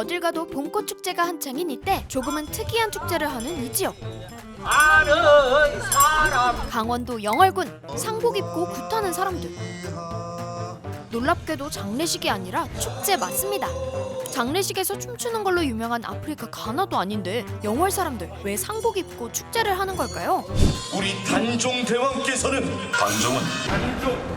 어딜 가도 봄꽃 축제가 한창인 이때 조금은 특이한 축제를 하는 이 지역. 아는 사람 강원도 영월군. 상복 입고 굿하는 사람들. 놀랍게도 장례식이 아니라 축제 맞습니다. 장례식에서 춤추는 걸로 유명한 아프리카 가나도 아닌데 영월 사람들 왜 상복 입고 축제를 하는 걸까요? 우리 단종대왕께서는 단종은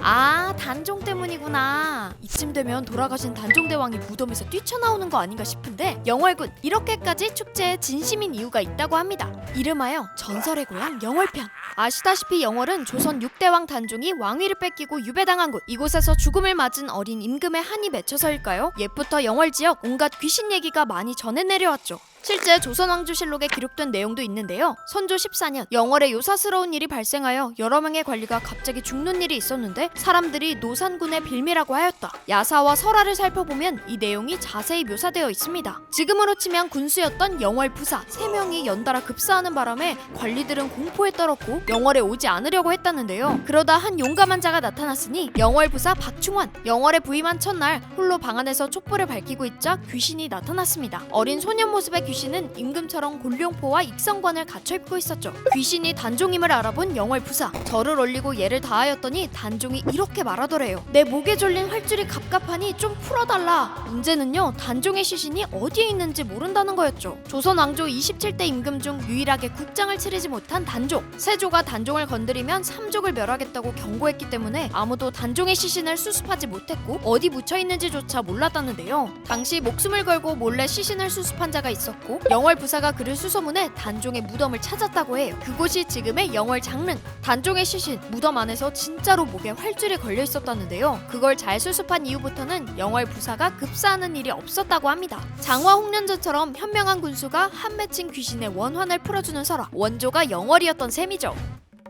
아, 단종 때문이구나. 이쯤 되면 돌아가신 단종대왕이 무덤에서 뛰쳐나오는 거 아닌가 싶은데 영월군, 이렇게까지 축제에 진심인 이유가 있다고 합니다. 이름하여 전설의 고향 영월편. 아시다시피 영월은 조선 6대왕 단종이 왕위를 뺏기고 유배당한 곳. 이곳에서 죽음을 맞은 어린 임금의 한이 맺혀서일까요? 옛부터 영월 지역 온갖 귀신 얘기가 많이 전해 내려왔죠. 실제 조선왕조실록에 기록된 내용도 있는데요. 선조 14년 영월에 요사스러운 일이 발생하여 여러 명의 관리가 갑자기 죽는 일이 있었는데 사람들이 노산군의 빌미라고 하였다. 야사와 설화를 살펴보면 이 내용이 자세히 묘사되어 있습니다. 지금으로 치면 군수였던 영월 부사 3명이 연달아 급사하는 바람에 관리들은 공포에 떨었고 영월에 오지 않으려고 했다는데요. 그러다 한 용감한 자가 나타났으니 영월 부사 박충환. 영월에 부임한 첫날 홀로 방 안에서 촛불을 밝히고 있자 귀신이 나타났습니다. 어린 소년 모습의 귀신은 임금처럼 곤룡포와 익성관을 갖춰 입고 있었죠. 귀신이 단종임을 알아본 영월 부사, 절을 올리고 예를 다하였더니 단종이 이렇게 말하더래요. 내 목에 졸린 활줄이 갑갑하니 좀 풀어달라. 문제는요, 단종의 시신이 어디에 있는지 모른다는 거였죠. 조선 왕조 27대 임금 중 유일하게 국장을 치르지 못한 단종. 세조가 단종을 건드리면 삼족을 멸하겠다고 경고했기 때문에 아무도 단종의 시신을 수습하지 못했고 어디 묻혀 있는지조차 몰랐다는데요. 당시 목숨을 걸고 몰래 시신을 수습한 자가 있었고 영월 부사가 그를 수소문해 단종의 무덤을 찾았다고 해요. 그곳이 지금의 영월 장릉. 단종의 시신, 무덤 안에서 진짜로 목에 활줄이 걸려 있었다는데요. 그걸 잘 수습한 이후부터는 영월 부사가 급사하는 일이 없었다고 합니다. 장화 홍련전처럼 현명한 군수가 한 맺힌 귀신의 원환을 풀어주는 설화, 원조가 영월이었던 셈이죠.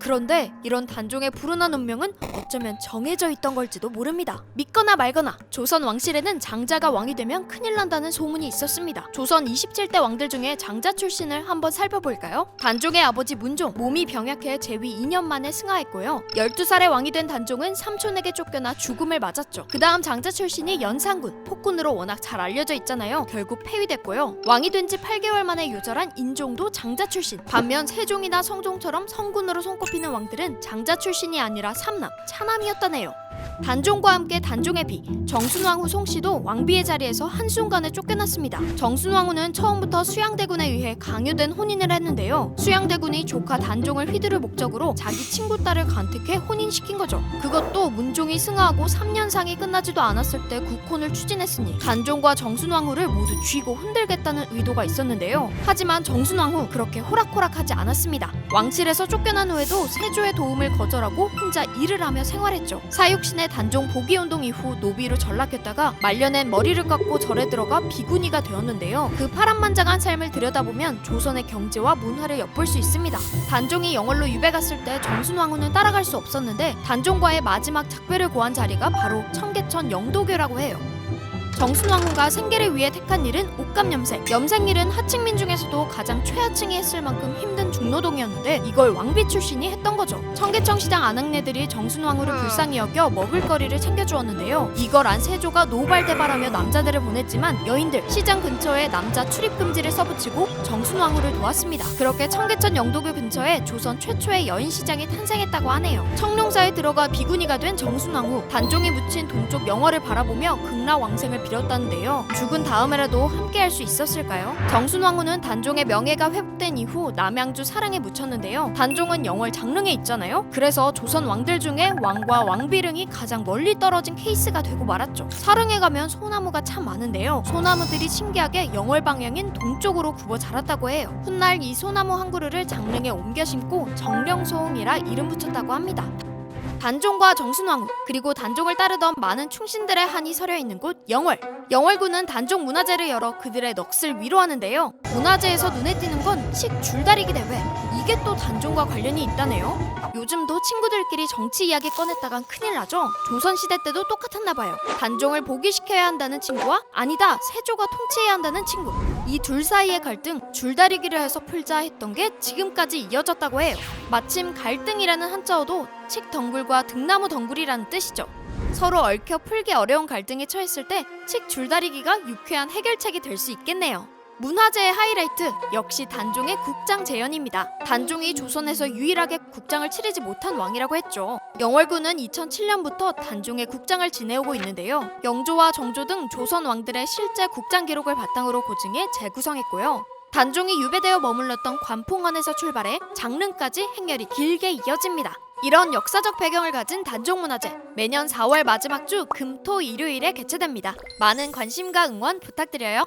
그런데 이런 단종의 불운한 운명은 어쩌면 정해져 있던 걸지도 모릅니다. 믿거나 말거나 조선 왕실에는 장자가 왕이 되면 큰일 난다는 소문이 있었습니다. 조선 27대 왕들 중에 장자 출신을 한번 살펴볼까요? 단종의 아버지 문종, 몸이 병약해 재위 2년 만에 승하했고요. 12살에 왕이 된 단종은 삼촌에게 쫓겨나 죽음을 맞았죠. 그 다음 장자 출신이 연산군, 폭군으로 워낙 잘 알려져 있잖아요. 결국 폐위됐고요. 왕이 된 지 8개월 만에 요절한 인종도 장자 출신. 반면 세종이나 성종처럼 성군으로 손꼽히는 왕들은 장자 출신이 아니라 삼남, 차남이었다네요. 단종과 함께 단종의 비, 정순왕후 송씨도 왕비의 자리에서 한순간에 쫓겨났습니다. 정순왕후는 처음부터 수양대군에 의해 강요된 혼인을 했는데요. 수양대군이 조카 단종을 휘두를 목적으로 자기 친구 딸을 간택해 혼인시킨 거죠. 그것도 문종이 승하하고 3년상이 끝나지도 않았을 때 국혼을 추진했으니 단종과 정순왕후를 모두 쥐고 흔들겠다는 의도가 있었는데요. 하지만 정순왕후 그렇게 호락호락하지 않았습니다. 왕실에서 쫓겨난 후에도 세조의 도움을 거절하고 혼자 일을 하며 생활했죠. 사육신의 단종 복위운동 이후 노비로 전락했다가 말년엔 머리를 깎고 절에 들어가 비구니가 되었는데요. 그 파란만장한 삶을 들여다보면 조선의 경제와 문화를 엿볼 수 있습니다. 단종이 영월로 유배 갔을 때 정순왕후는 따라갈 수 없었는데 단종과의 마지막 작별을 고한 자리가 바로 청계천 영도교라고 해요. 정순왕후가 생계를 위해 택한 일은 옷감염색. 염색일은 하층민 중에서도 가장 최하층이 했을 만큼 힘든 중노동이었는데 이걸 왕비 출신이 했던 거죠. 청계천 시장 아낙네들이 정순왕후를 불쌍히 여겨 먹을거리를 챙겨주었는데요. 이걸 안 세조가 노발대발하며 남자들을 보냈지만 여인들, 시장 근처에 남자 출입 금지를 써붙이고 정순왕후를 도왔습니다. 그렇게 청계천 영도교 근처에 조선 최초의 여인 시장이 탄생했다고 하네요. 청룡사에 들어가 비구니가 된 정순왕후, 단종이 묻힌 동쪽 영월을 바라보며 극락왕생을 빌었다는데요. 죽은 다음에라도 함께할 수 있었을까요? 정순왕후는 단종의 명예가 회복된 이후 남양주 사릉에 묻혔는데요. 단종은 영월 장릉에 있잖아요. 그래서 조선 왕들 중에 왕과 왕비릉이 가장 멀리 떨어진 케이스가 되고 말았죠. 사릉에 가면 소나무가 참 많은데요. 소나무들이 신기하게 영월 방향인 동쪽으로 굽어 자랐다고 해요. 훗날 이 소나무 한 그루를 장릉에 옮겨 심고 정령소홍이라 이름 붙였다고 합니다. 단종과 정순왕후, 그리고 단종을 따르던 많은 충신들의 한이 서려 있는 곳 영월. 영월군은 단종 문화제를 열어 그들의 넋을 위로하는데요. 문화제에서 눈에 띄는 건 식 줄다리기 대회. 이게 또 단종과 관련이 있다네요. 요즘도 친구들끼리 정치 이야기 꺼냈다간 큰일 나죠? 조선시대 때도 똑같았나봐요. 단종을 복위시켜야 한다는 친구와 아니다, 세조가 통치해야 한다는 친구. 이 둘 사이의 갈등, 줄다리기를 해서 풀자 했던 게 지금까지 이어졌다고 해요. 마침 갈등이라는 한자어도 칡 덩굴과 등나무 덩굴이라는 뜻이죠. 서로 얽혀 풀기 어려운 갈등에 처했을 때 칡 줄다리기가 유쾌한 해결책이 될 수 있겠네요. 문화재의 하이라이트 역시 단종의 국장 재현입니다. 단종이 조선에서 유일하게 국장을 치르지 못한 왕이라고 했죠. 영월군은 2007년부터 단종의 국장을 지내오고 있는데요. 영조와 정조 등 조선 왕들의 실제 국장 기록을 바탕으로 고증해 재구성했고요. 단종이 유배되어 머물렀던 관풍원에서 출발해 장릉까지 행렬이 길게 이어집니다. 이런 역사적 배경을 가진 단종문화재 매년 4월 마지막 주 금, 토, 일요일에 개최됩니다. 많은 관심과 응원 부탁드려요.